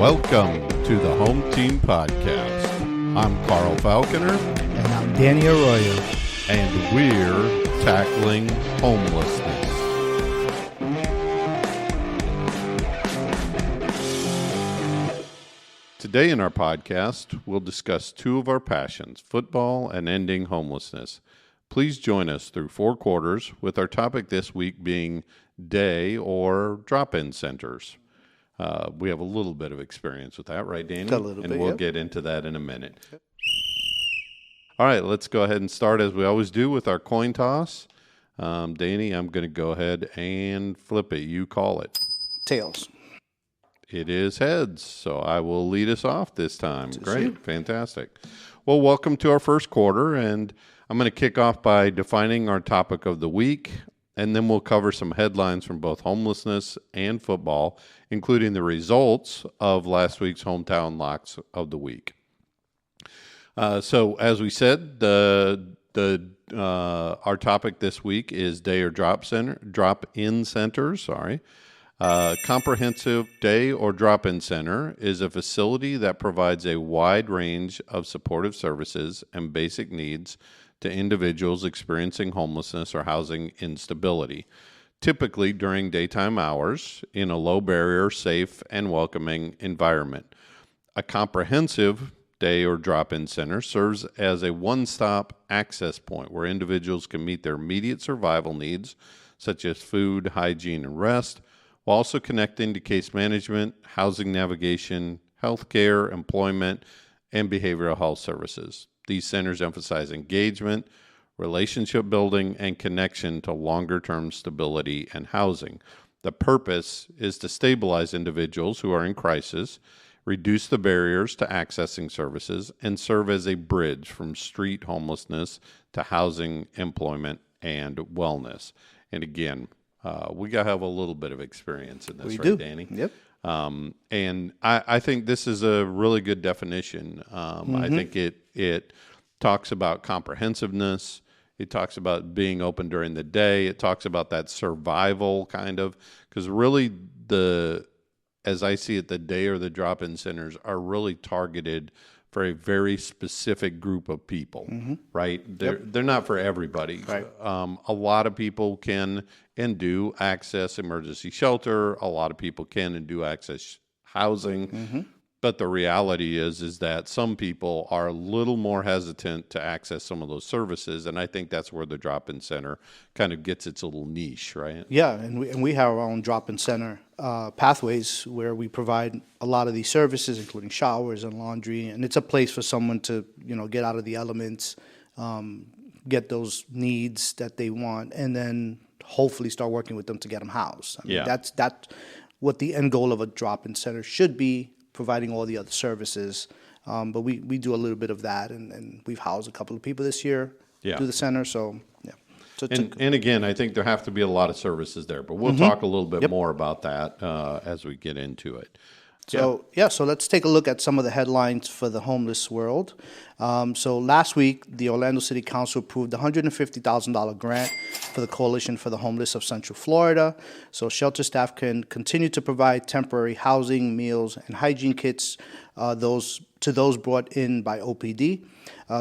Welcome to the Home Team Podcast. I'm Carl Falconer. And I'm Danny Arroyo. And we're tackling homelessness. Today in our podcast, we'll discuss two of our passions, football and ending homelessness. Please join us through 4 quarters, with our topic this week being day or drop-in centers. We have a little bit of experience with that, right, Danny? A little bit, and we'll get into that in a minute. Yep. All right, let's go ahead and start as we always do with our coin toss. Danny, I'm going to go ahead and flip it. You call it. Tails. It is heads, so I will lead us off this time. Great, you. Fantastic. Well, welcome to our first quarter, and I'm going to kick off by defining our topic of the week, and then we'll cover some headlines from both homelessness and football, including the results of last week's hometown locks of the week. So, as we said, our topic this week is day or drop-in centers. Comprehensive day or drop-in center is a facility that provides a wide range of supportive services and basic needs to individuals experiencing homelessness or housing instability, typically during daytime hours in a low-barrier, safe, and welcoming environment. A comprehensive day or drop-in center serves as a one-stop access point where individuals can meet their immediate survival needs, such as food, hygiene, and rest, while also connecting to case management, housing navigation, healthcare, employment, and behavioral health services. These centers emphasize engagement, relationship building, and connection to longer-term stability and housing. The purpose is to stabilize individuals who are in crisis, reduce the barriers to accessing services, and serve as a bridge from street homelessness to housing, employment, and wellness. And again, we got to have a little bit of experience in this, right, Danny? Yep. And I think this is a really good definition. I think it talks about comprehensiveness. It talks about being open during the day. It talks about that survival kind of, because really as I see it, the day or the drop-in centers are really targeted for a very specific group of people, right? They're not for everybody. Right. A lot of people can and do access emergency shelter. A lot of people can and do access housing. But the reality is that some people are a little more hesitant to access some of those services, and I think that's where the drop-in center kind of gets its little niche, right? Yeah, and we have our own drop-in center pathways where we provide a lot of these services, including showers and laundry, and it's a place for someone to get out of the elements, get those needs that they want, and then hopefully start working with them to get them housed. I mean, that's what the end goal of a drop-in center should be, providing all the other services. But we do a little bit of that, and we've housed a couple of people this year through the center. So, yeah. So and again, I think there have to be a lot of services there, but we'll talk a little bit more about that as we get into it. So let's take a look at some of the headlines for the homeless world. So last week, the Orlando City Council approved a $150,000 grant for the Coalition for the Homeless of Central Florida. So shelter staff can continue to provide temporary housing, meals, and hygiene kits to those brought in by OPD.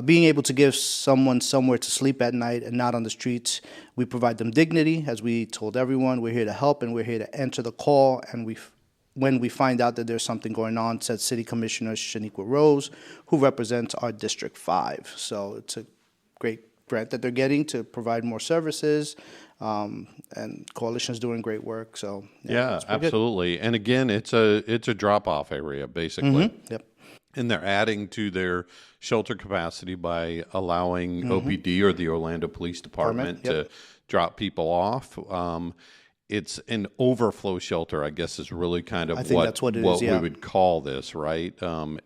Being able to give someone somewhere to sleep at night and not on the streets, we provide them dignity. As we told everyone, we're here to help and we're here to answer the call, and when we find out that there's something going on, said City Commissioner Shaniqua Rose, who represents our District 5. So it's a great grant that they're getting to provide more services, and Coalition's doing great work. So yeah, absolutely. Good. And again, it's a drop-off area, basically. Yep. And they're adding to their shelter capacity by allowing OPD or the Orlando Police Department to drop people off. It's an overflow shelter, I guess, is really kind of what we would call this, right?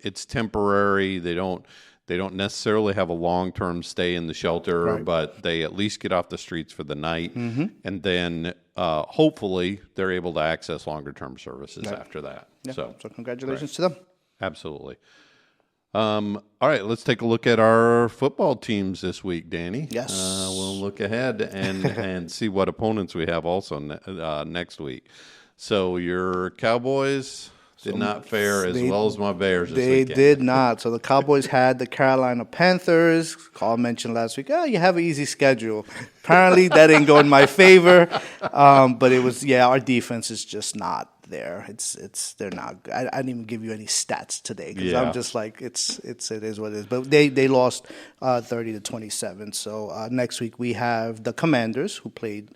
It's temporary. They don't necessarily have a long-term stay in the shelter, but they at least get off the streets for the night, and then hopefully they're able to access longer-term services after that. Yeah. So congratulations to them. Absolutely. All right, let's take a look at our football teams this week, Danny. Yes. We'll look ahead and see what opponents we have also next week. So your Cowboys did not fare as they- well as my Bears this They weekend. did not. So the Cowboys had the Carolina Panthers. Carl mentioned last week, you have an easy schedule. Apparently, that didn't go in my favor. But it was, our defense is just not there. They're not. I didn't even give you any stats today because I'm just like, it is what it is. But they lost 30-27. So next week we have the Commanders who played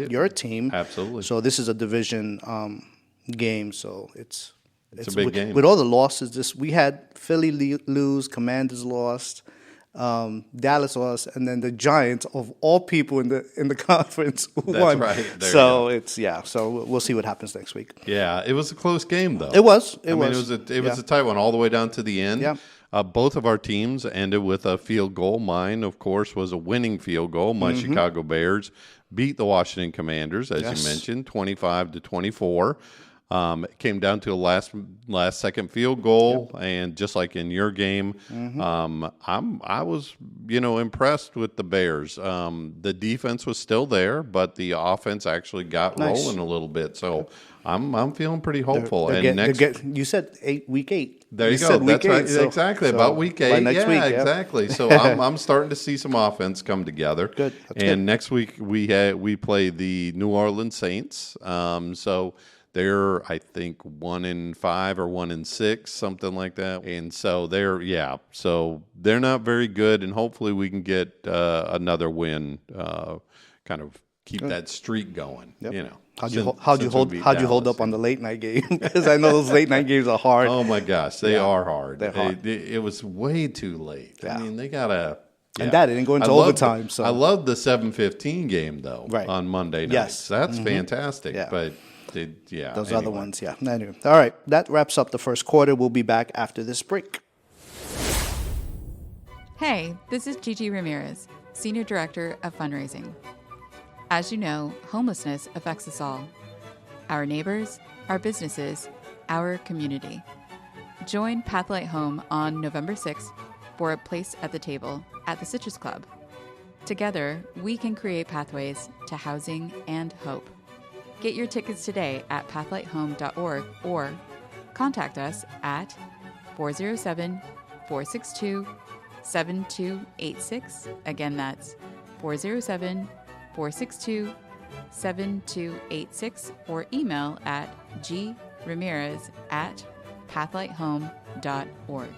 your team. Absolutely. So this is a division game. So it's a big game. With all the losses, we had Philly lose, Commanders lost, Dallas lost, and then the Giants, of all people in the conference, won. That's right. There So So we'll see what happens next week. Yeah, it was a close game though. It was. It was a tight one all the way down to the end. Yeah. Both of our teams ended with a field goal. Mine, of course, was a winning field goal. My Chicago Bears beat the Washington Commanders, as you mentioned, 25-24. It came down to a last second field goal, and just like in your game, I was impressed with the Bears. The defense was still there, but the offense actually got rolling a little bit. So I'm feeling pretty hopeful. You said week 8. There you go. That's right. Exactly. About week 8. Next week, exactly. So I'm starting to see some offense come together. Good. That's and next week we play the New Orleans Saints. So they're, I think, 1-5 or 1-6, something like that. And so they're not very good. And hopefully we can get another win, kind of keep that streak going. Yep. How'd you hold up on the late night game? Because I know those late night games are hard. Oh my gosh, they are hard. They're hard. It was way too late. Yeah. I mean, they gotta. Yeah. And that didn't go into overtime. So I love the 7:15 game though on Monday nights. Yes. That's fantastic. Yeah. But those other ones, Anyway. All right, that wraps up the first quarter. We'll be back after this break. Hey, this is Gigi Ramirez, Senior Director of Fundraising. As you know, homelessness affects us all. Our neighbors, our businesses, our community. Join Pathlight Home on November 6th for a place at the table at the Citrus Club. Together, we can create pathways to housing and hope. Get your tickets today at pathlighthome.org or contact us at 407-462-7286. Again, that's 407-462-7286 or email at gramirez@pathlighthome.org.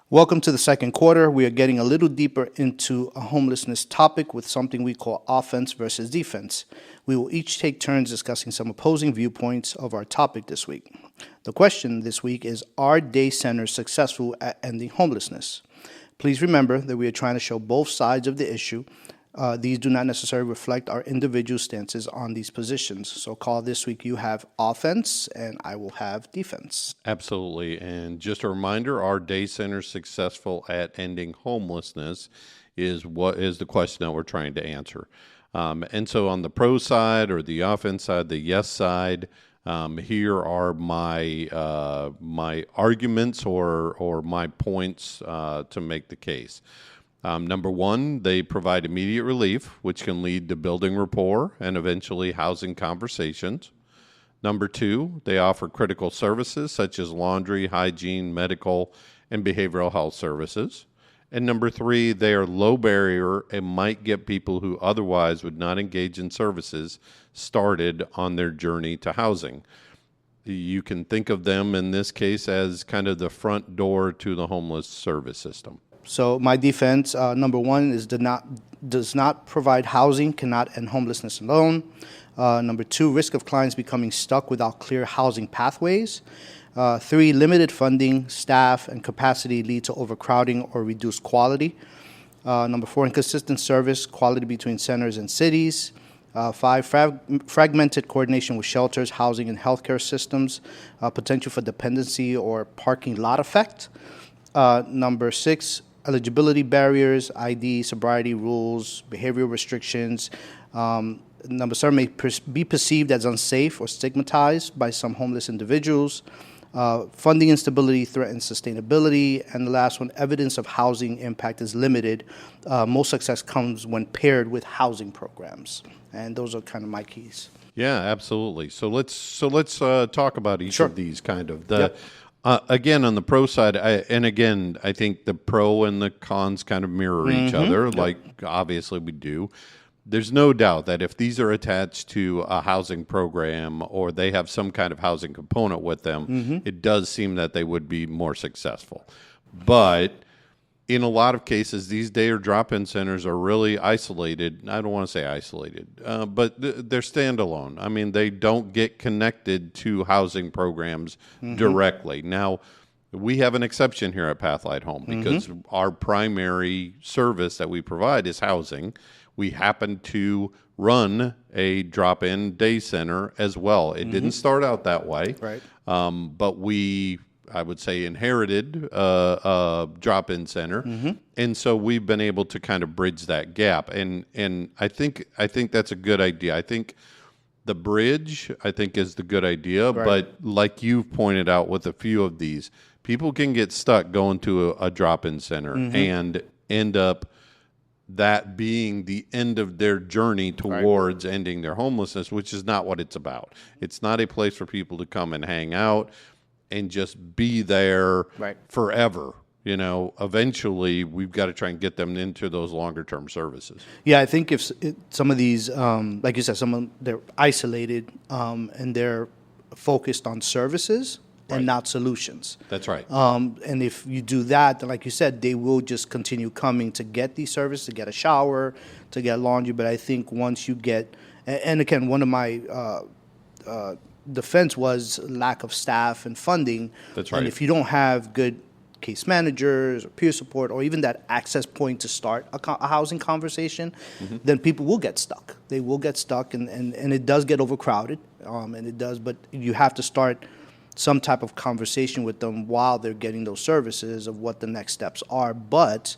Welcome to the second quarter. We are getting a little deeper into a homelessness topic with something we call offense versus defense. We will each take turns discussing some opposing viewpoints of our topic this week. The question this week is, are day centers successful at ending homelessness? Please remember that we are trying to show both sides of the issue. These do not necessarily reflect our individual stances on these positions. So, Carl, this week you have offense and I will have defense. Absolutely. And just a reminder, are day centers successful at ending homelessness is what is the question that we're trying to answer. And so on the pro side or the offense side, the yes side, here are my my arguments or my points to make the case. Number one, they provide immediate relief, which can lead to building rapport and eventually housing conversations. Number two, they offer critical services such as laundry, hygiene, medical, and behavioral health services. And number three, they are low barrier and might get people who otherwise would not engage in services started on their journey to housing. You can think of them in this case as kind of the front door to the homeless service system. So my defense, number one, is does not provide housing, cannot end homelessness alone. Number two, risk of clients becoming stuck without clear housing pathways. Three, limited funding, staff, and capacity lead to overcrowding or reduced quality. Number four, inconsistent service quality between centers and cities. Five, fragmented coordination with shelters, housing, and healthcare systems. Potential for dependency or parking lot effect. Number six, eligibility barriers, ID, sobriety rules, behavioral restrictions. Number seven, may be perceived as unsafe or stigmatized by some homeless individuals. Funding instability threatens sustainability. And the last one, evidence of housing impact is limited. Most success comes when paired with housing programs. And those are kind of my keys. Yeah, absolutely. So let's talk about each Sure. of these kind of. Yep. Again, on the pro side, I think the pro and the cons kind of mirror each other, like obviously we do. There's no doubt that if these are attached to a housing program or they have some kind of housing component with them, it does seem that they would be more successful. But in a lot of cases, these day or drop-in centers are really isolated. I don't want to say isolated, but they're standalone. I mean, they don't get connected to housing programs directly. Now, we have an exception here at Pathlight Home because our primary service that we provide is housing. We happen to run a drop-in day center as well. It didn't start out that way, Right. but I would say, inherited a drop-in center, and so we've been able to kind of bridge that gap. And I think that's a good idea. I think the bridge, is the good idea. Right. But like you've pointed out with a few of these, people can get stuck going to a drop-in center and end up that being the end of their journey towards ending their homelessness, which is not what it's about. It's not a place for people to come and hang out and just be there forever. You know, eventually we've got to try and get them into those longer term services. Yeah, I think if some of these, like you said, they're isolated and they're focused on services and not solutions. That's right. And if you do that, then like you said, they will just continue coming to get these services, to get a shower, to get laundry. But I think once you get, and again, one of my defense was lack of staff and funding. That's right. And if you don't have good case managers or peer support or even that access point to start a housing conversation, then people will get stuck. They will get stuck, and it does get overcrowded, and it does, but you have to start some type of conversation with them while they're getting those services of what the next steps are. But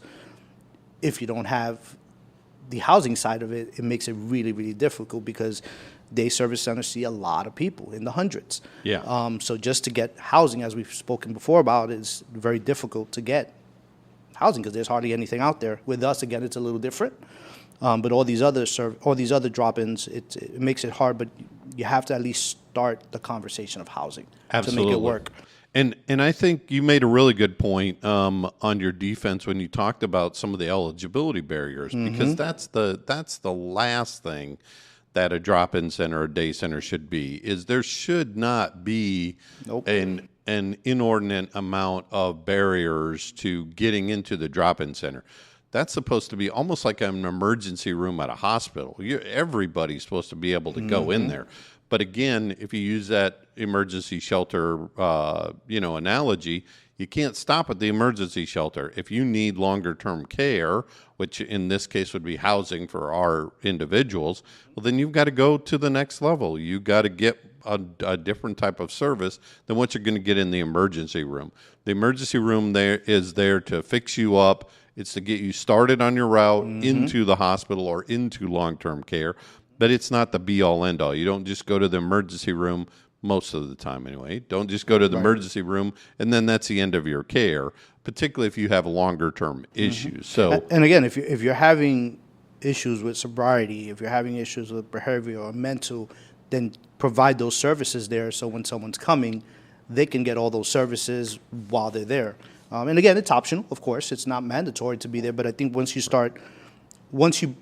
if you don't have the housing side of it, it makes it really, really difficult because day service centers see a lot of people in the hundreds. Yeah. So just to get housing, as we've spoken before about, is very difficult to get housing because there's hardly anything out there. With us, again, it's a little different. But all these other drop-ins, it makes it hard. But you have to at least start the conversation of housing to make it work. And I think you made a really good point on your defense when you talked about some of the eligibility barriers, because that's the last thing that a drop-in center or day center should be. Is there should not be an inordinate amount of barriers to getting into the drop-in center. That's supposed to be almost like an emergency room at a hospital. Everybody's supposed to be able to go in there. But again, if you use that emergency shelter, analogy, you can't stop at the emergency shelter. If you need longer-term care, which in this case would be housing for our individuals, well, then you've got to go to the next level. You've got to get a different type of service than what you're going to get in the emergency room. The emergency room there is there to fix you up. It's to get you started on your route into the hospital or into long-term care, but it's not the be-all, end-all. You don't just go to the emergency room, most of the time anyway. Don't just go to the emergency room, and then that's the end of your care, particularly if you have longer-term issues. So, and again, if you're having issues with sobriety, if you're having issues with behavioral or mental, then provide those services there so when someone's coming, they can get all those services while they're there. And again, it's optional, of course. It's not mandatory to be there, but I think once you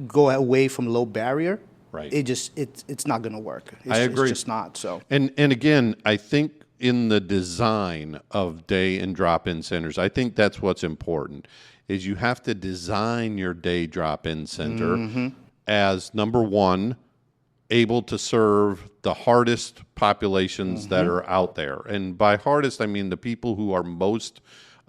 go away from low barrier, it's not going to work. I agree. It's just not. So and again, I think in the design of day and drop-in centers, I think that's what's important. Is you have to design your day drop-in center as number one, able to serve the hardest populations that are out there. And by hardest, I mean the people who are most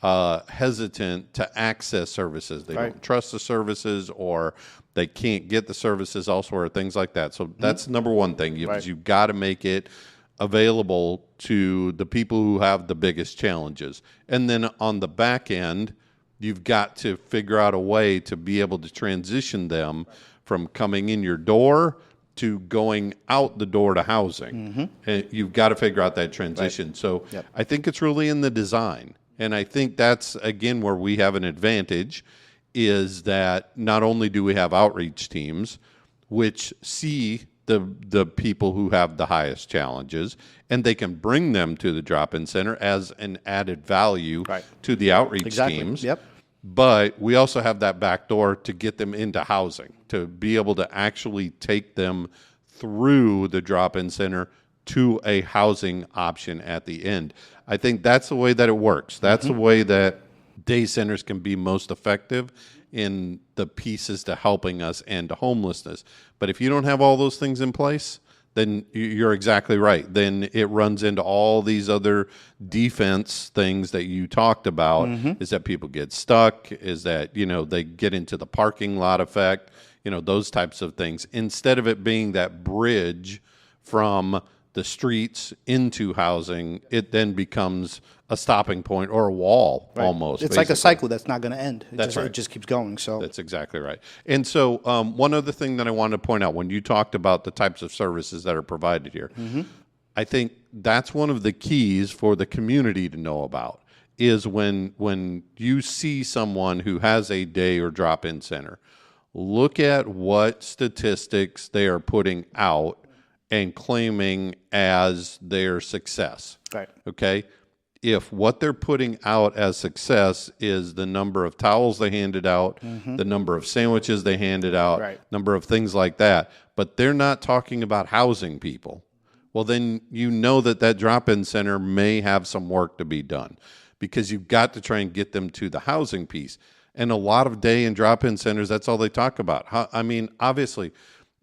hesitant to access services. They don't trust the services, or they can't get the services elsewhere, things like that. So that's the number one thing. You've got to make it available to the people who have the biggest challenges. And then on the back end, you've got to figure out a way to be able to transition them from coming in your door to going out the door to housing. You've got to figure out that transition. So I think it's really in the design. And I think that's, again, where we have an advantage, is that not only do we have outreach teams, which see the people who have the highest challenges, and they can bring them to the drop-in center as an added value to the outreach teams. But we also have that back door to get them into housing, to be able to actually take them through the drop-in center to a housing option at the end. I think that's the way that it works. That's the way that day centers can be most effective in the pieces to helping us end homelessness. But if you don't have all those things in place, then you're exactly right. Then it runs into all these other defense things that you talked about, is that people get stuck, is that, they get into the parking lot effect, those types of things. Instead of it being that bridge from the streets into housing, it then becomes a stopping point or a wall almost. It's like a cycle that's not going to end. It just keeps going. So that's exactly right. And so one other thing that I wanted to point out, when you talked about the types of services that are provided here, I think that's one of the keys for the community to know about, is when you see someone who has a day or drop-in center, look at what statistics they are putting out and claiming as their success. Okay? If what they're putting out as success is the number of towels they handed out, the number of sandwiches they handed out, number of things like that, but they're not talking about housing people, well, then that drop-in center may have some work to be done, because you've got to try and get them to the housing piece. And a lot of day and drop-in centers, that's all they talk about. Obviously,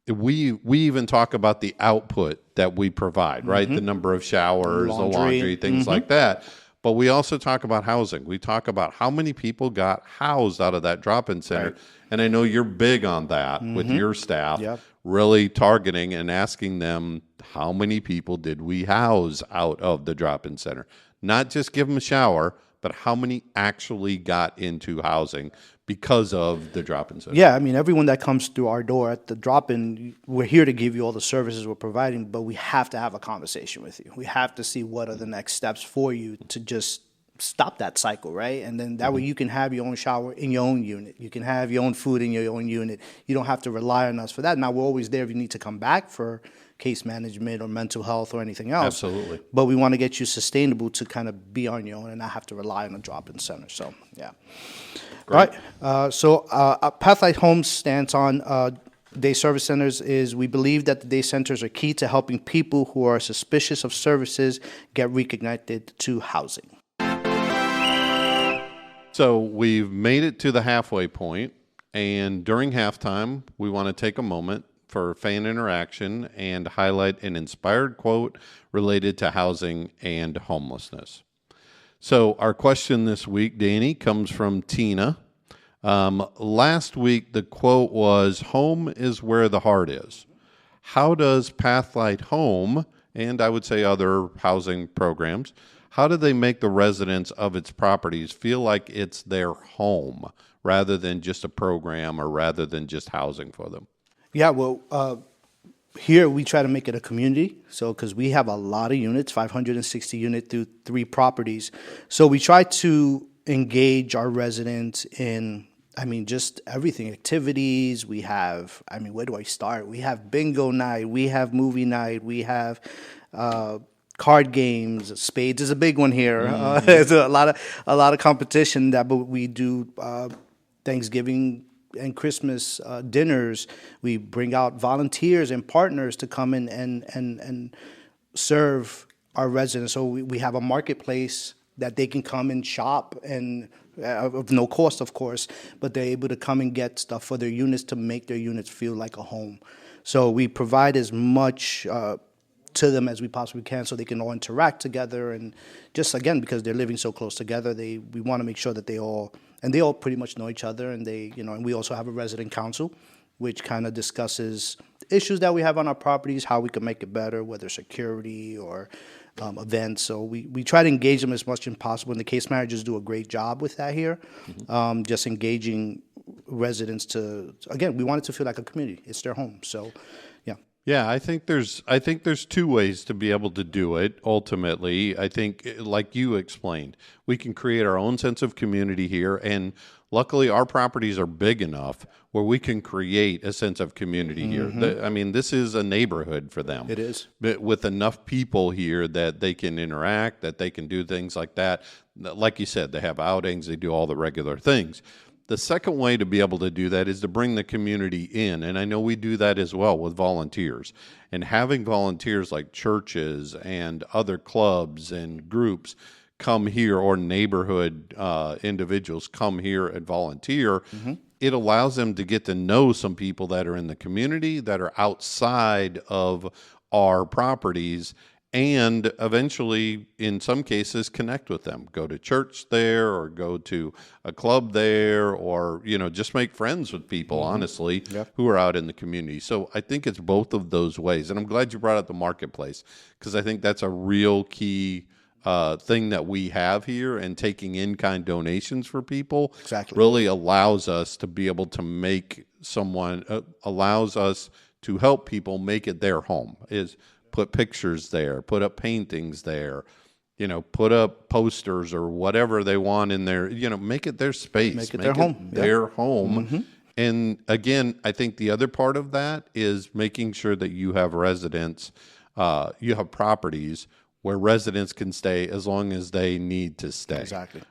we even talk about the output that we provide, right? The number of showers, the laundry, things like that. But we also talk about housing. We talk about how many people got housed out of that drop-in center. And I know you're big on that with your staff, really targeting and asking them, how many people did we house out of the drop-in center? Not just give them a shower, but how many actually got into housing because of the drop-in center? Yeah, everyone that comes through our door at the drop-in, we're here to give you all the services we're providing, but we have to have a conversation with you. We have to see what are the next steps for you to just stop that cycle, right? And then that way you can have your own shower in your own unit. You can have your own food in your own unit. You don't have to rely on us for that. Now, we're always there if you need to come back for case management or mental health or anything else. Absolutely. But we want to get you sustainable to kind of be on your own and not have to rely on a drop-in center. So, yeah. Great. All right. So Pathlight HOME's stance on day service centers is, we believe that the day centers are key to helping people who are suspicious of services get reconnected to housing. So we've made it to the halfway point, and during halftime, we want to take a moment for fan interaction and highlight an inspired quote related to housing and homelessness. So our question this week, Danny, comes from Tina. Last week, the quote was, "Home is where the heart is." How does Pathlight Home, and I would say other housing programs, how do they make the residents of its properties feel like it's their home rather than just a program or rather than just housing for them? Yeah, well, here we try to make it a community. So, because we have a lot of units, 560 units through 3 properties. So we try to engage our residents in, just everything, activities. We have, where do I start? We have bingo night, we have movie night, we have card games. Spades is a big one here. There's a lot of competition that, but we do Thanksgiving and Christmas dinners. We bring out volunteers and partners to come in and serve our residents. So we have a marketplace that they can come and shop, and of no cost, of course, but they're able to come and get stuff for their units to make their units feel like a home. So we provide as much to them as we possibly can, so they can all interact together, and just again, because they're living so close together, we want to make sure that they all pretty much know each other, and and we also have a resident council, which kind of discusses issues that we have on our properties, how we can make it better, whether security or events. So we try to engage them as much as possible, and the case managers do a great job with that here, just engaging residents to, again, we want it to feel like a community. It's their home, so yeah. Yeah, I think there's two ways to be able to do it. Ultimately, I think, like you explained, we can create our own sense of community here, and luckily, our properties are big enough where we can create a sense of community here. I mean, this is a neighborhood for them. It is. But with enough people here that they can interact, that they can do things like that. Like you said, they have outings, they do all the regular things. The second way to be able to do that is to bring the community in. And I know we do that as well with volunteers. And having volunteers like churches and other clubs and groups come here, or neighborhood individuals come here and volunteer, it allows them to get to know some people that are in the community, that are outside of our properties, and eventually, in some cases, connect with them. Go to church there, or go to a club there, or, just make friends with people, honestly, who are out in the community. So I think it's both of those ways. And I'm glad you brought up the marketplace, because I think that's a real key thing that we have here, and taking in-kind donations for people really allows us to be able to make allows us to help people make it their home, is put pictures there, put up paintings there, put up posters or whatever they want in there, make it their space, make it their home. Their home. And again, I think the other part of that is making sure that you have residents, you have properties where residents can stay as long as they need to stay. Exactly.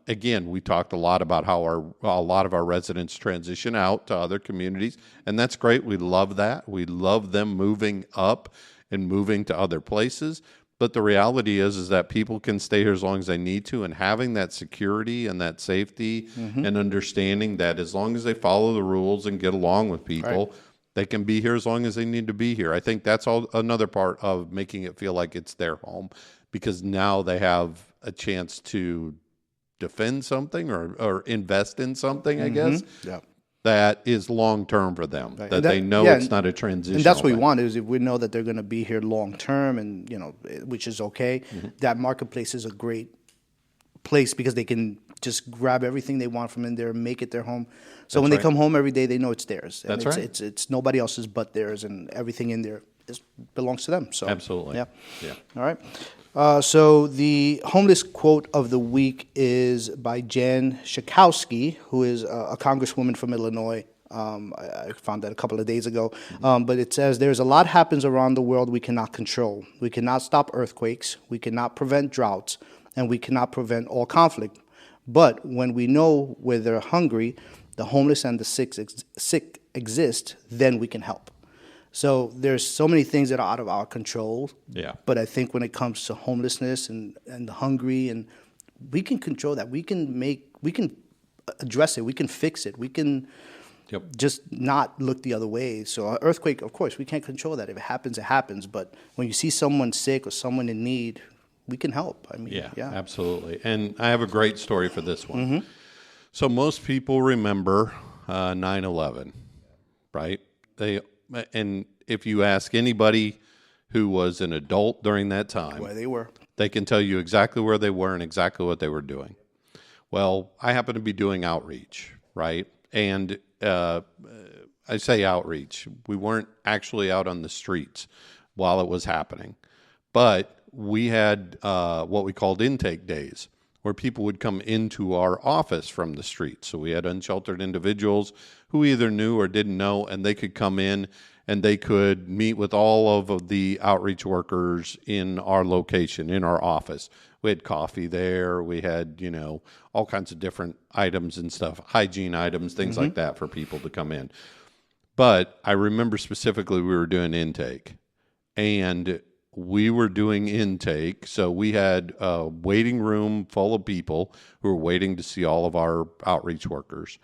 Again, we talked a lot about how a lot of our residents transition out to other communities, and that's great. We love that. We love them moving up and moving to other places. But the reality is that people can stay here as long as they need to, and having that security and that safety and understanding that as long as they follow the rules and get along with people, they can be here as long as they need to be here. I think that's another part of making it feel like it's their home, because now they have a chance to defend something or invest in something, I guess. That is long-term for them, that they know it's not a transition. And that's what we want, is if we know that they're going to be here long-term, and, which is okay, that marketplace is a great place, because they can just grab everything they want from in there and make it their home. So when they come home every day, they know it's theirs. And it's nobody else's but theirs, and everything in there belongs to them. So absolutely. Yeah. All right. So the homeless quote of the week is by Jan Schakowsky, who is a congresswoman from Illinois. I found that a couple of days ago. But it says, "There's a lot happens around the world we cannot control. We cannot stop earthquakes. We cannot prevent droughts. And we cannot prevent all conflict. But when we know where they're hungry, the homeless and the sick exist, then we can help." So there's so many things that are out of our control. Yeah. But I think when it comes to homelessness and the hungry, and we can control that. We can address it. We can fix it. We can just not look the other way. So an earthquake, of course, we can't control that. If it happens, it happens. But when you see someone sick or someone in need, we can help. I mean, yeah, absolutely. And I have a great story for this one. So most people remember 9/11, right? And if you ask anybody who was an adult during that time, where they were, they can tell you exactly where they were and exactly what they were doing. Well, I happen to be doing outreach, right? And I say outreach. We weren't actually out on the streets while it was happening, but we had what we called intake days, where people would come into our office from the street. So we had unsheltered individuals who either knew or didn't know, and they could come in and they could meet with all of the outreach workers in our location, in our office. We had coffee there. We had, all kinds of different items and stuff, hygiene items, things like that for people to come in. But I remember specifically we were doing intake, and we were doing intake. So we had a waiting room full of people who were waiting to see all of our outreach workers.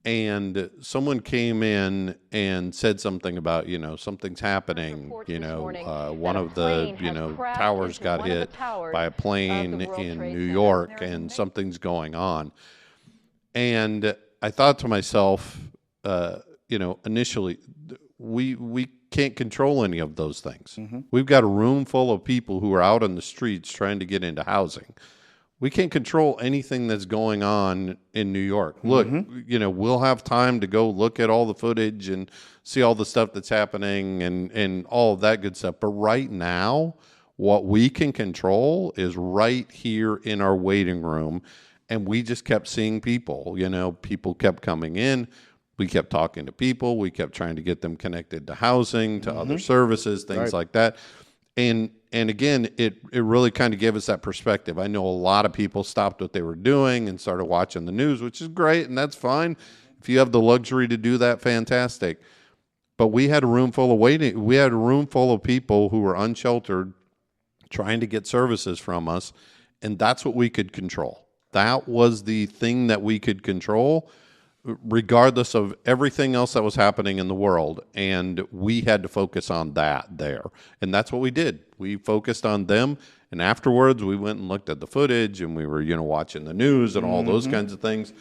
And someone came in and said something about, something's happening. One of the, towers got hit by a plane in New York, and something's going on. And I thought to myself, initially, we can't control any of those things. We've got a room full of people who are out on the streets trying to get into housing. We can't control anything that's going on in New York. Look, we'll have time to go look at all the footage and see all the stuff that's happening and all of that good stuff. But right now, what we can control is right here in our waiting room. And we just kept seeing people, people kept coming in. We kept talking to people. We kept trying to get them connected to housing, to other services, things like that. And again, it really kind of gave us that perspective. I know a lot of people stopped what they were doing and started watching the news, which is great, and that's fine. If you have the luxury to do that, fantastic. But we had a room full of waiting. We had a room full of people who were unsheltered trying to get services from us, and that's what we could control. That was the thing that we could control, regardless of everything else that was happening in the world. And we had to focus on that there. And that's what we did. We focused on them. And afterwards, we went and looked at the footage and we were, watching the news and all those kinds of things.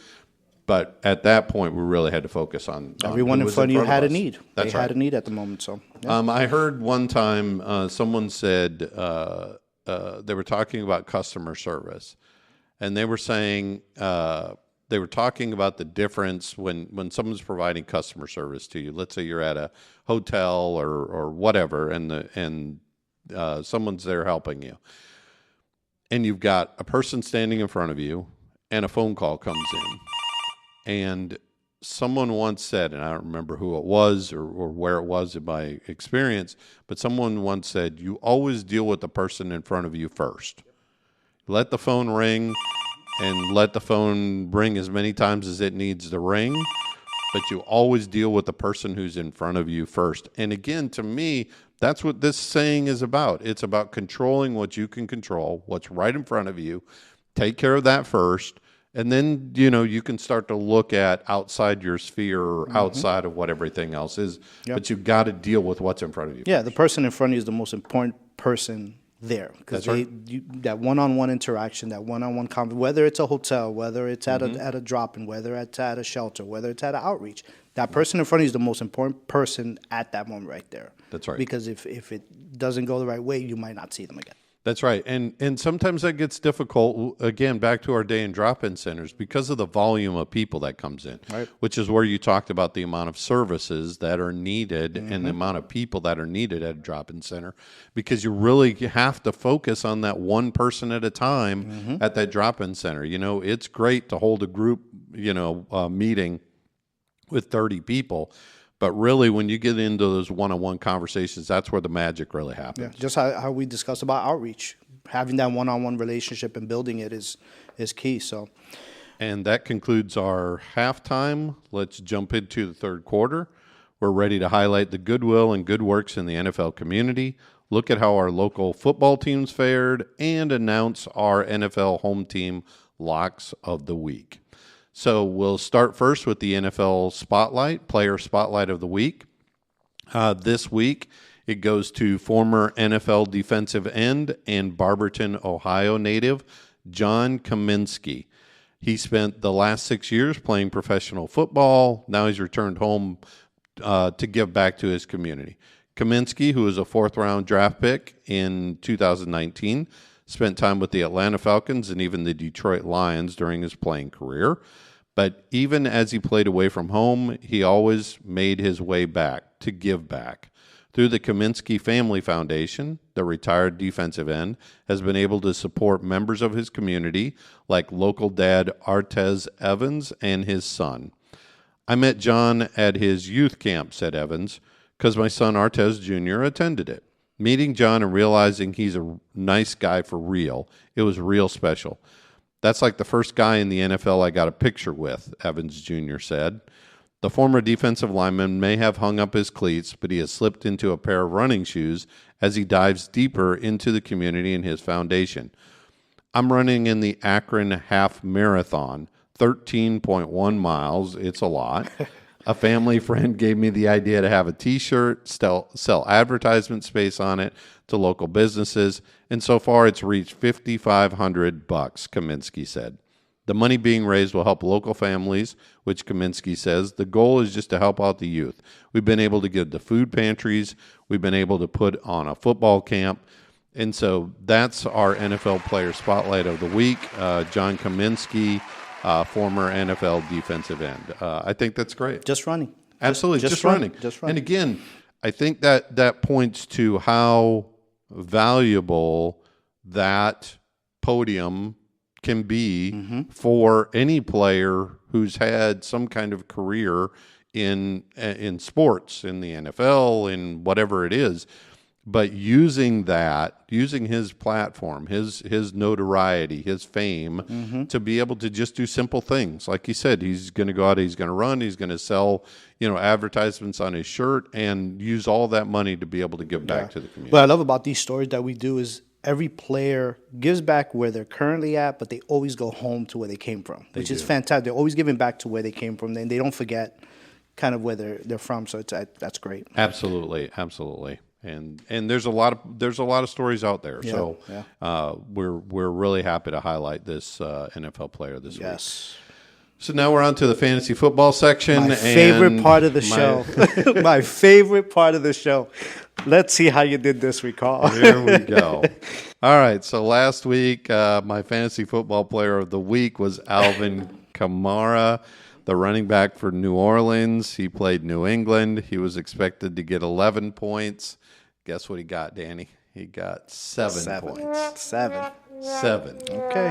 But at that point, we really had to focus on everyone in front of you had a need. That's they right. had a need at the moment. So yeah. I heard one time someone said they were talking about customer service. And they were saying they were talking about the difference when someone's providing customer service to you. Let's say you're at a hotel or whatever, and someone's there helping you, and you've got a person standing in front of you, and a phone call comes in, and someone once said, and I don't remember who it was or where it was in my experience, but someone once said, you always deal with the person in front of you first. Let the phone ring and let the phone ring as many times as it needs to ring, but you always deal with the person who's in front of you first. And again, to me, that's what this saying is about. It's about controlling what you can control, what's right in front of you. Take care of that first. And then, you can start to look at outside your sphere or outside of what everything else is. Yep. But you've got to deal with what's in front of you. Yeah, the person in front of you is the most important person there. Because that one-on-one interaction, that one-on-one conversation, whether it's a hotel, whether it's at a drop-in, whether it's at a shelter, whether it's at an outreach, that person in front of you is the most important person at that moment right there. That's right. Because if it doesn't go the right way, you might not see them again. That's right. And sometimes that gets difficult, again, back to our day and drop-in centers, because of the volume of people that comes in, which is where you talked about the amount of services that are needed and the amount of people that are needed at a drop-in center, because you really have to focus on that one person at a time at that drop-in center. It's great to hold a group, meeting with 30 people. But really, when you get into those one-on-one conversations, that's where the magic really happens. Yeah, just how we discussed about outreach. Having that one-on-one relationship and building it is key. So, and that concludes our halftime. Let's jump into the third quarter. We're ready to highlight the goodwill and good works in the NFL community, look at how our local football teams fared, and announce our NFL home team locks of the week. So we'll start first with the NFL Spotlight, Player Spotlight of the Week. This week, it goes to former NFL defensive end and Barberton, Ohio native, John Kaminsky. He spent the last 6 years playing professional football. Now he's returned home to give back to his community. Kaminsky, who was a fourth-round draft pick in 2019, spent time with the Atlanta Falcons and even the Detroit Lions during his playing career. But even as he played away from home, he always made his way back to give back. Through the Kaminsky Family Foundation, the retired defensive end has been able to support members of his community like local dad Artez Evans and his son. I met John at his youth camp, said Evans, because my son Artez Jr. attended it. Meeting John and realizing he's a nice guy for real, it was real special. That's like the first guy in the NFL I got a picture with, Evans Jr. said. The former defensive lineman may have hung up his cleats, but he has slipped into a pair of running shoes as he dives deeper into the community and his foundation. I'm running in the Akron Half Marathon, 13.1 miles. It's a lot. A family friend gave me the idea to have a T-shirt, sell advertisement space on it to local businesses, and so far it's reached $5,500, Kaminsky said. The money being raised will help local families, which Kaminsky says the goal is just to help out the youth. We've been able to give to food pantries. We've been able to put on a football camp. And so that's our NFL Player Spotlight of the Week. John Kaminsky, former NFL defensive end. I think that's great. Just running. Absolutely, just running. Just running. And again, I think that points to how valuable that podium can be for any player who's had some kind of career in sports, in the NFL, in whatever it is. But using his platform, his notoriety, his fame, to be able to just do simple things. Like you said, he's going to go out, he's going to run, he's going to sell, advertisements on his shirt, and use all that money to be able to give back to the community. What I love about these stories that we do is every player gives back where they're currently at, but they always go home to where they came from, which is fantastic. They're always giving back to where they came from, and they don't forget kind of where they're from. So that's great. Absolutely. And there's a lot of stories out there. So we're really happy to highlight this NFL player this week. Yes. So now we're on to the fantasy football section. My favorite part of the show. My favorite part of the show. Let's see how you did this week, Carl. Here we go. All right. So last week, my fantasy football player of the week was Alvin Kamara, the running back for New Orleans. He played New England. He was expected to get 11 points. Guess what he got, Danny? He got 7 points. Seven. Okay.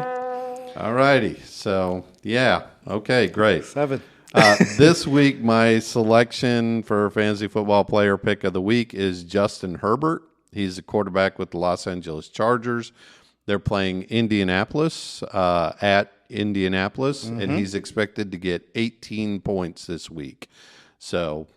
All righty. So, yeah. Okay, great. 7. This week, my selection for fantasy football player pick of the week is Justin Herbert. He's a quarterback with the Los Angeles Chargers. They're playing Indianapolis at Indianapolis, and he's expected to get 18 points this week. So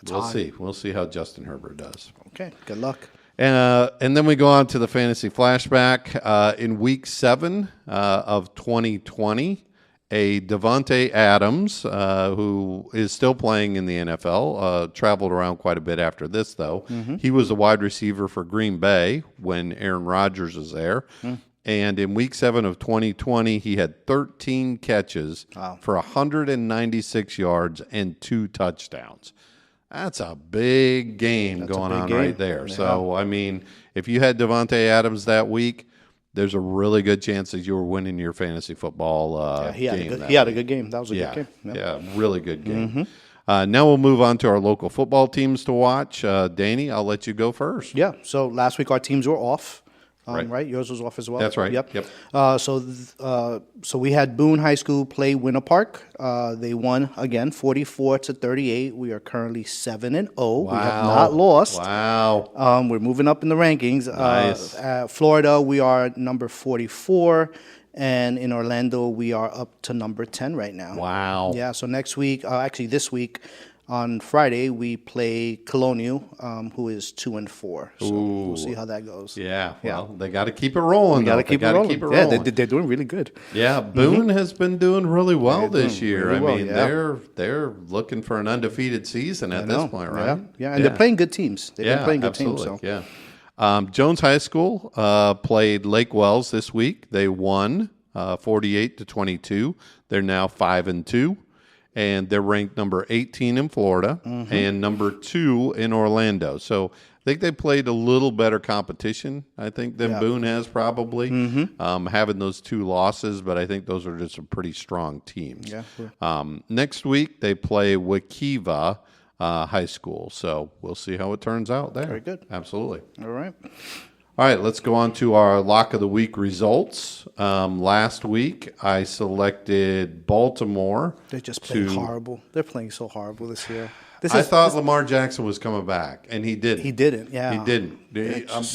we'll see. We'll see how Justin Herbert does. Okay, good luck. And then we go on to the fantasy flashback. In week 7 of 2020, a Devontae Adams, who is still playing in the NFL, traveled around quite a bit after this, though. He was a wide receiver for Green Bay when Aaron Rodgers was there. And in week 7 of 2020, he had 13 catches for 196 yards and 2 touchdowns. That's a big game going on right there. Yeah. So, I mean, if you had Devontae Adams that week, there's a really good chance that you were winning your fantasy football game. He had a good game. That was a good game. Yeah, really good game. Now we'll move on to our local football teams to watch. Danny, I'll let you go first. Yeah, so last week our teams were off. Right? Yours was off as well? That's right. Yep. So we had Boone High School play Winter Park. They won, again, 44-38. We are currently 7-0. Wow. We have not lost. Wow. We're moving up in the rankings. Nice. Florida, we are number 44. And in Orlando, we are up to number 10 right now. Wow. Yeah, so next week, actually this week, on Friday, we play Colonial, who is 2-4. So we'll see how that goes. Yeah, well, they got to keep it rolling. They got to keep it rolling. Yeah, they're doing really good. Yeah, Boone has been doing really well this year. Really they're looking for an undefeated season at this point, right? Yeah, and they're playing good teams. They've been playing good teams. So. Yeah. Jones High School played Lake Wells this week. They won 48-22. They're now 5-2. And they're ranked number 18 in Florida and number 2 in Orlando. So I think they played a little better competition, I think, than Boone has probably, having those 2 losses. But I think those are just some pretty strong teams. Yeah, sure. Next week, they play Wakiva High School. So we'll see how it turns out there. Very good. Absolutely. All right. All right, let's go on to our Lock of the Week results. Last week, I selected Baltimore. They're just playing horrible. They're playing so horrible this year. I thought Lamar Jackson was coming back, and he didn't. He didn't, yeah. He didn't.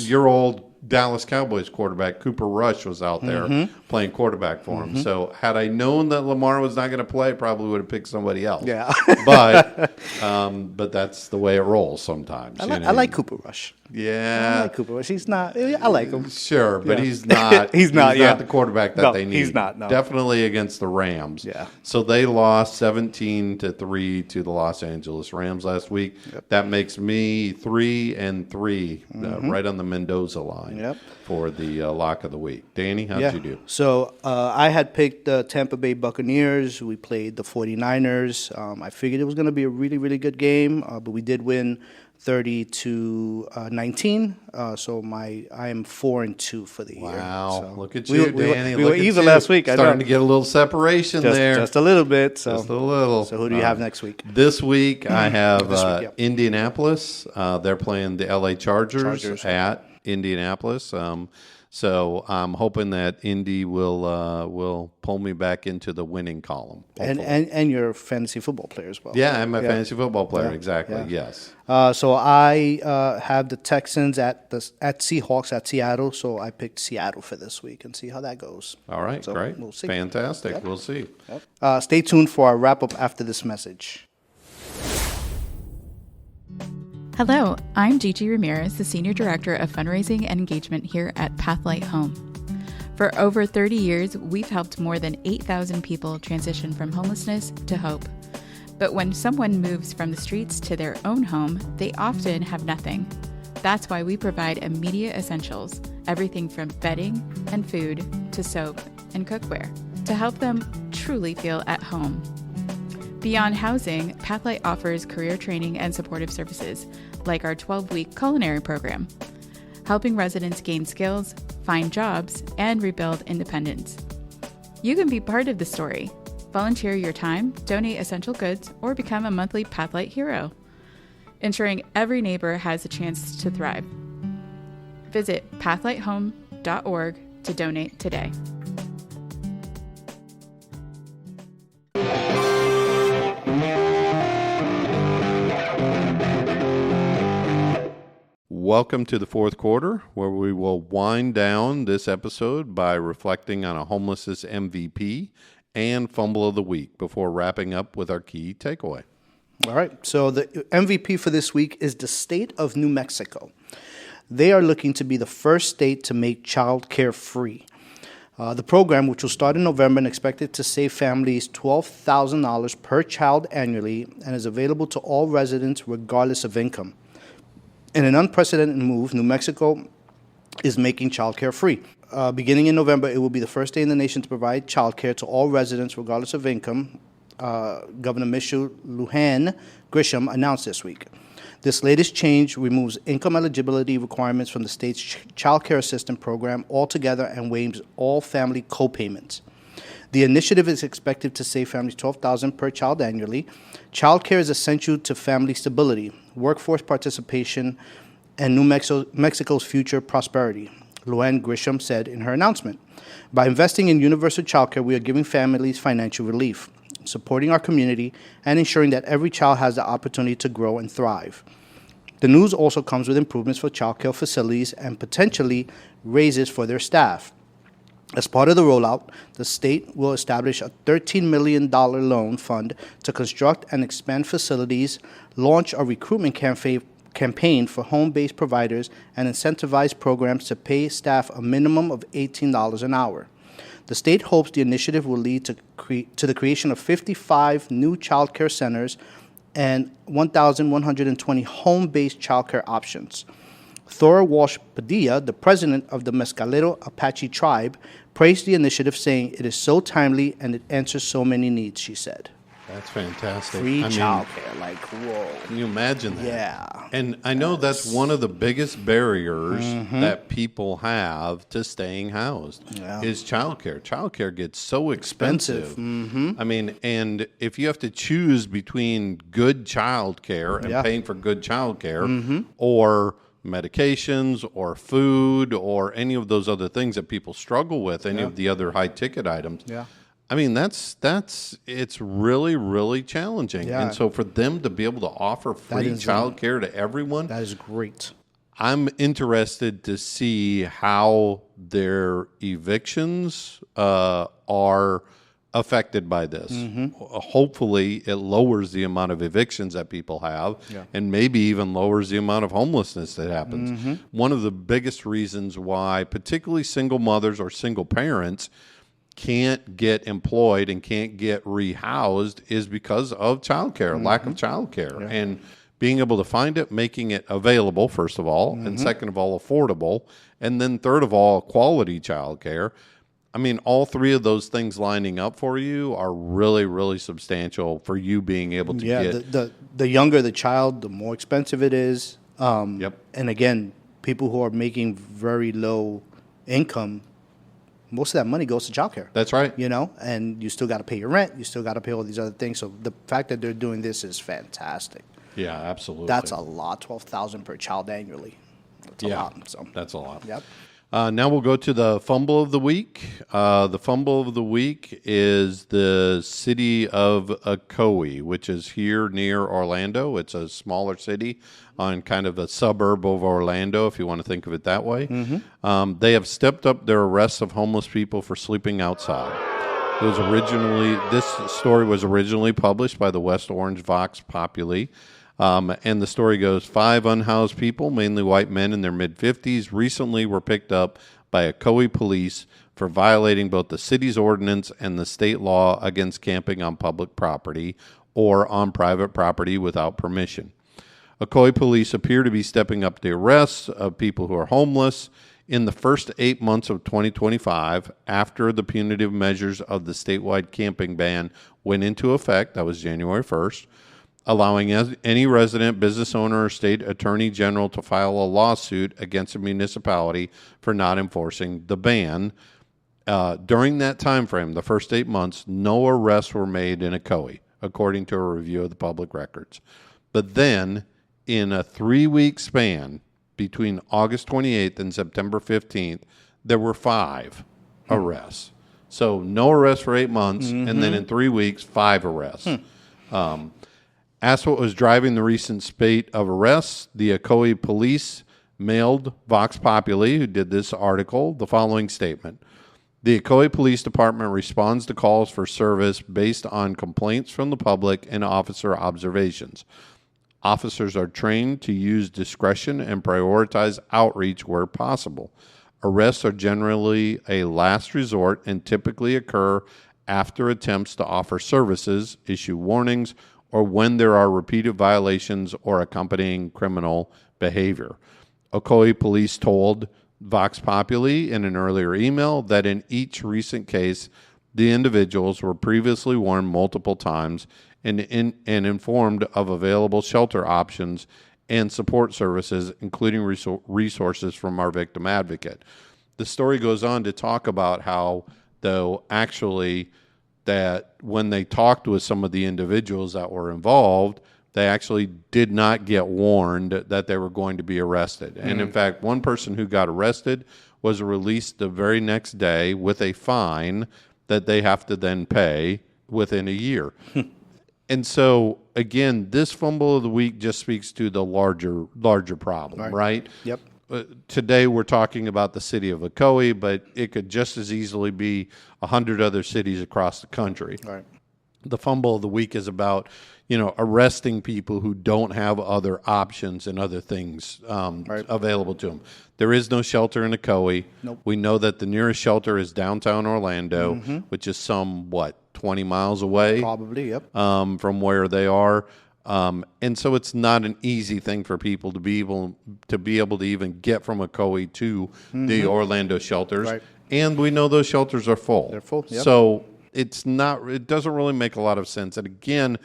Your old Dallas Cowboys quarterback, Cooper Rush, was out there playing quarterback for him. So had I known that Lamar was not going to play, I probably would have picked somebody else. Yeah. But that's the way it rolls sometimes. I like Cooper Rush. Yeah. I like Cooper Rush. He's not. I like him. Sure, but he's not. he's not the quarterback that they need. He's not. No. Definitely against the Rams. Yeah. So they lost 17-3 to the Los Angeles Rams last week. Yep. That makes me 3-3, right on the Mendoza line for the Lock of the Week. Danny, how'd you do? So I had picked the Tampa Bay Buccaneers. We played the 49ers. I figured it was going to be a really, really good game, but we did win 30-19. So I am 4-2 for the year. Wow, So look at you, Danny. We were even last week. Starting to get a little separation there. Just a little bit. So. Just a little. So who do you have next week? This week I have Yep. Indianapolis. They're playing the LA Chargers at Indianapolis. So I'm hoping that Indy will pull me back into the winning column. And you're a fantasy football player as well. Yeah, I'm a fantasy football player. Exactly. Yeah. Yes. So I have the Texans at Seahawks at Seattle. So I picked Seattle for this week and see how that goes. All right. So great. we'll see. Fantastic. Yep. We'll see. Yep. Stay tuned for our wrap up after this message. Hello, I'm Gigi Ramirez, the Senior Director of Fundraising and Engagement here at Pathlight Home. For over 30 years, we've helped more than 8,000 people transition from homelessness to hope. But when someone moves from the streets to their own home, they often have nothing. That's why we provide immediate essentials, everything from bedding and food to soap and cookware, to help them truly feel at home. Beyond housing, Pathlight offers career training and supportive services, like our 12-week culinary program, helping residents gain skills, find jobs, and rebuild independence. You can be part of the story. Volunteer your time, donate essential goods, or become a monthly Pathlight hero, ensuring every neighbor has a chance to thrive. Visit pathlighthome.org to donate today. Welcome to the fourth quarter, where we will wind down this episode by reflecting on a homelessness MVP and fumble of the week before wrapping up with our key takeaway. All right. So the MVP for this week is the state of New Mexico. They are looking to be the first state to make child care free. The program, which will start in November and expected to save families $12,000 per child annually, and is available to all residents regardless of income. In an unprecedented move, New Mexico is making childcare free. Beginning in November, it will be the first state in the nation to provide childcare to all residents, regardless of income. Governor Michelle Lujan Grisham announced this week. This latest change removes income eligibility requirements from the state's childcare assistance program altogether and waives all family co-payments. The initiative is expected to save families $12,000 per child annually. Childcare is essential to family stability, workforce participation, and New Mexico's future prosperity, Lujan Grisham said in her announcement. By investing in universal childcare, we are giving families financial relief, supporting our community, and ensuring that every child has the opportunity to grow and thrive. The news also comes with improvements for childcare facilities and potentially raises for their staff. As part of the rollout, the state will establish a $13 million loan fund to construct and expand facilities, launch a recruitment campaign for home-based providers, and incentivize programs to pay staff a minimum of $18 an hour. The state hopes the initiative will lead to the creation of 55 new child care centers and 1,120 home-based child care options. Thora Walsh Padilla, the president of the Mescalero Apache tribe, praised the initiative, saying it is so timely and it answers so many needs, she said. That's fantastic. Free childcare, like, whoa. Can you imagine that? Yeah. And I know that's one of the biggest barriers that people have to staying housed is childcare. Childcare gets so expensive. I mean, and if you have to choose between good childcare and paying for good childcare or medications or food or any of those other things that people struggle with, any of the other high ticket items. I mean, it's really, really challenging. Yeah. And so for them to be able to offer free childcare to everyone, That is great. I'm interested to see how their evictions are affected by this. Hopefully, it lowers the amount of evictions that people have and maybe even lowers the amount of homelessness that happens. One of the biggest reasons why particularly single mothers or single parents can't get employed and can't get rehoused is because of childcare, lack of childcare. And being able to find it, making it available, first of all, and second of all, affordable, and then third of all, quality childcare. I mean, all three of those things lining up for you are really, really substantial for you being able to get. The younger the child, the more expensive it is. Yep. And again, people who are making very low income, most of that money goes to childcare. That's right. And you still got to pay your rent. You still got to pay all these other things. So the fact that they're doing this is fantastic. Yeah, absolutely. That's a lot, $12,000 per child annually. That's a lot. So that's a lot. Yep. Now we'll go to the fumble of the week. The fumble of the week is the city of Ocoee, which is here near Orlando. It's a smaller city on kind of a suburb of Orlando, if you want to think of it that way. Mm-hmm. They have stepped up their arrests of homeless people for sleeping outside. This story was originally published by the West Orange Vox Populi. And the story goes, 5 unhoused people, mainly white men in their mid-50s, recently were picked up by Ocoee police for violating both the city's ordinance and the state law against camping on public property or on private property without permission. Ocoee police appear to be stepping up the arrests of people who are homeless in the first 8 months of 2025 after the punitive measures of the statewide camping ban went into effect. That was January 1st. Allowing any resident, business owner, or state attorney general to file a lawsuit against a municipality for not enforcing the ban. During that time frame, the first 8 months, no arrests were made in Ocoee, according to a review of the public records. But then, in a 3-week span between August 28th and September 15th, there were 5 arrests. So no arrests for 8 months, and then in 3 weeks, 5 arrests. Asked what was driving the recent spate of arrests, the Ocoee police mailed Vox Populi, who did this article, the following statement. The Ocoee Police Department responds to calls for service based on complaints from the public and officer observations. Officers are trained to use discretion and prioritize outreach where possible. Arrests are generally a last resort and typically occur after attempts to offer services, issue warnings, or when there are repeated violations or accompanying criminal behavior. Ocoee police told Vox Populi in an earlier email that in each recent case, the individuals were previously warned multiple times and informed of available shelter options and support services, including resources from our victim advocate. The story goes on to talk about how, though, actually, that when they talked with some of the individuals that were involved, they actually did not get warned that they were going to be arrested. And in fact, one person who got arrested was released the very next day with a fine that they have to then pay within a year. And so, again, this fumble of the week just speaks to the larger problem, right? Yep. Today we're talking about the city of Ocoee, but it could just as easily be 100 other cities across the country. Right. The fumble of the week is about, arresting people who don't have other options and other things available to them. There is no shelter in Ocoee. Nope. We know that the nearest shelter is downtown Orlando, which is 20 miles away? Probably, yep. From where they are. And so it's not an easy thing for people to be able to even get from Ocoee to the Orlando shelters. Right. And we know those shelters are full. They're full, yep. So it doesn't really make a lot of sense. And again,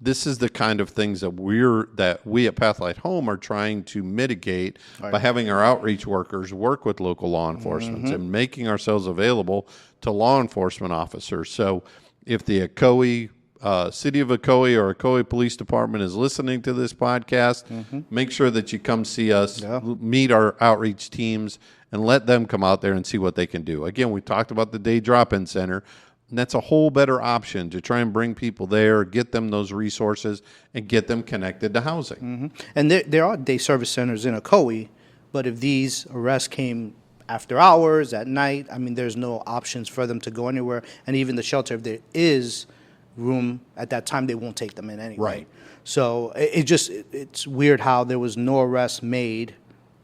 this is the kind of things that we at Pathlight Home are trying to mitigate by having our outreach workers work with local law enforcement and making ourselves available to law enforcement officers. So if the City of Ocoee or Ocoee Police Department is listening to this podcast, make sure that you come see us, meet our outreach teams, and let them come out there and see what they can do. Again, we talked about the day drop-in center, and that's a whole better option to try and bring people there, get them those resources, and get them connected to housing. And there are day service centers in Ocoee, but if these arrests came after hours, at night, there's no options for them to go anywhere. And even the shelter, if there is room at that time, they won't take them in anyway. Right. So it's weird how there was no arrests made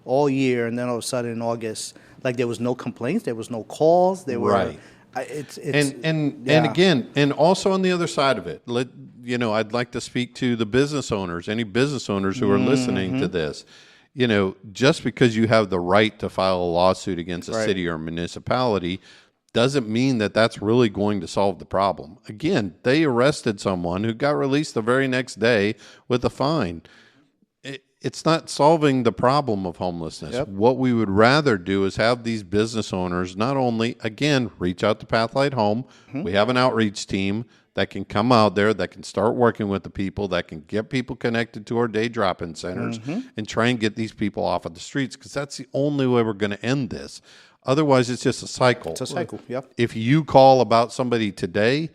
all year, and then all of a sudden in August, like there was no complaints, there was no calls, there were. Right. And again, and also on the other side of it, I'd like to speak to the business owners, any business owners who are listening to this. Just because you have the right to file a lawsuit against a city or municipality doesn't mean that that's really going to solve the problem. Again, they arrested someone who got released the very next day with a fine. It's not solving the problem of homelessness. Yep. What we would rather do is have these business owners not only, again, reach out to Pathlight Home. We have an outreach team that can come out there, that can start working with the people, that can get people connected to our day drop-in centers and try and get these people off of the streets, because that's the only way we're going to end this. Otherwise, it's just a cycle. It's a cycle, yep. If you call about somebody today,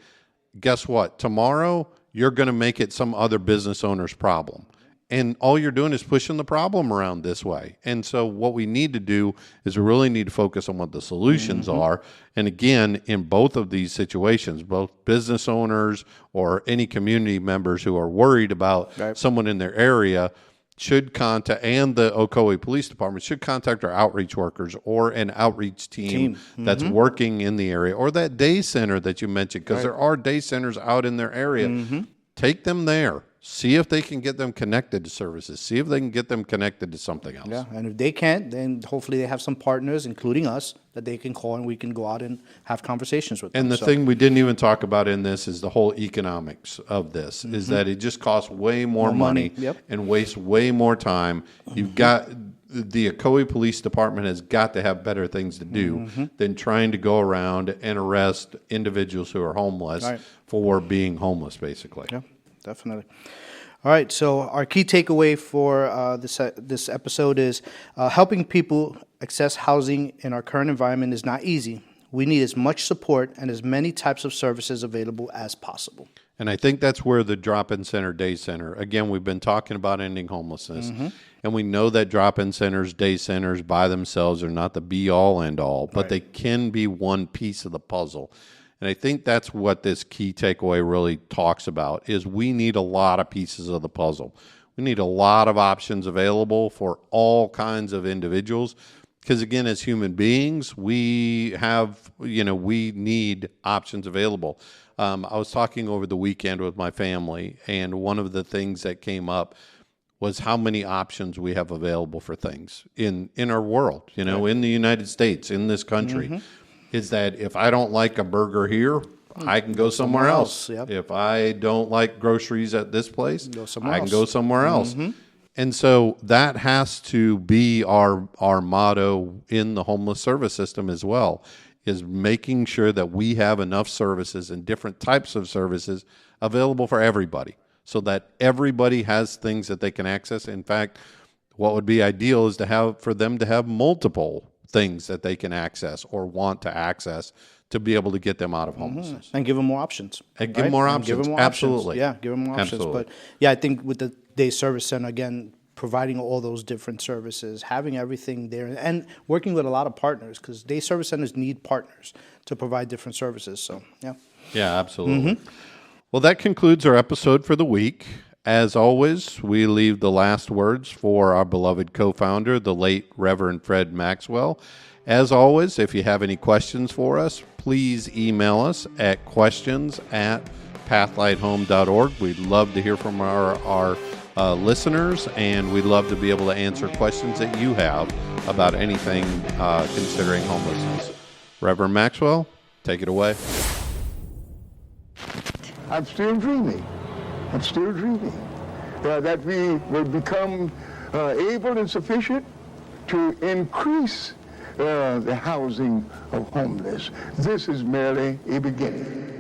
guess what? Tomorrow, you're going to make it some other business owner's problem. And all you're doing is pushing the problem around this way. And so what we need to do is we really need to focus on what the solutions are. And again, in both of these situations, both business owners or any community members who are worried about someone in their area should contact, and the Ocoee Police Department should contact our outreach workers or an outreach team that's working in the area, or that day center that you mentioned, because there are day centers out in their area. Take them there. See if they can get them connected to services. See if they can get them connected to something else. Yeah, and if they can't, then hopefully they have some partners, including us, that they can call and we can go out and have conversations with them. And the thing we didn't even talk about in this is the whole economics of this, is that it just costs way more money and wastes way more time. You've got, the Ocoee Police Department has got to have better things to do than trying to go around and arrest individuals who are homeless for being homeless, basically. Yeah, definitely. All right, so our key takeaway for this episode is helping people access housing in our current environment is not easy. We need as much support and as many types of services available as possible. And I think that's where the drop-in center, day center, again, we've been talking about ending homelessness, and we know that drop-in centers, day centers by themselves are not the be-all, end-all, but they can be one piece of the puzzle. And I think that's what this key takeaway really talks about, is we need a lot of pieces of the puzzle. We need a lot of options available for all kinds of individuals, because again, as human beings, we have, we need options available. I was talking over the weekend with my family, and one of the things that came up was how many options we have available for things in our world, in the United States, in this country. Is that if I don't like a burger here, I can go somewhere else. If I don't like groceries at this place, I can go somewhere else. And so that has to be our motto in the homeless service system as well, is making sure that we have enough services and different types of services available for everybody, so that everybody has things that they can access. In fact, what would be ideal is for them to have multiple things that they can access or want to access to be able to get them out of homelessness. And give them more options. And give them more options. Give them more Absolutely. Options. Yeah, give them more options. Absolutely. But yeah, I think with the day service center, again, providing all those different services, having everything there, and working with a lot of partners, because day service centers need partners to provide different services. So, yeah. Yeah, absolutely. Well, that concludes our episode for the week. As always, we leave the last words for our beloved co-founder, the late Reverend Fred Maxwell. As always, if you have any questions for us, please email us at questions@pathlighthome.org. We'd love to hear from our listeners, and we'd love to be able to answer questions that you have about anything considering homelessness. Reverend Maxwell, take it away. I'm still dreaming. That we will become able and sufficient to increase the housing of homeless. This is merely a beginning.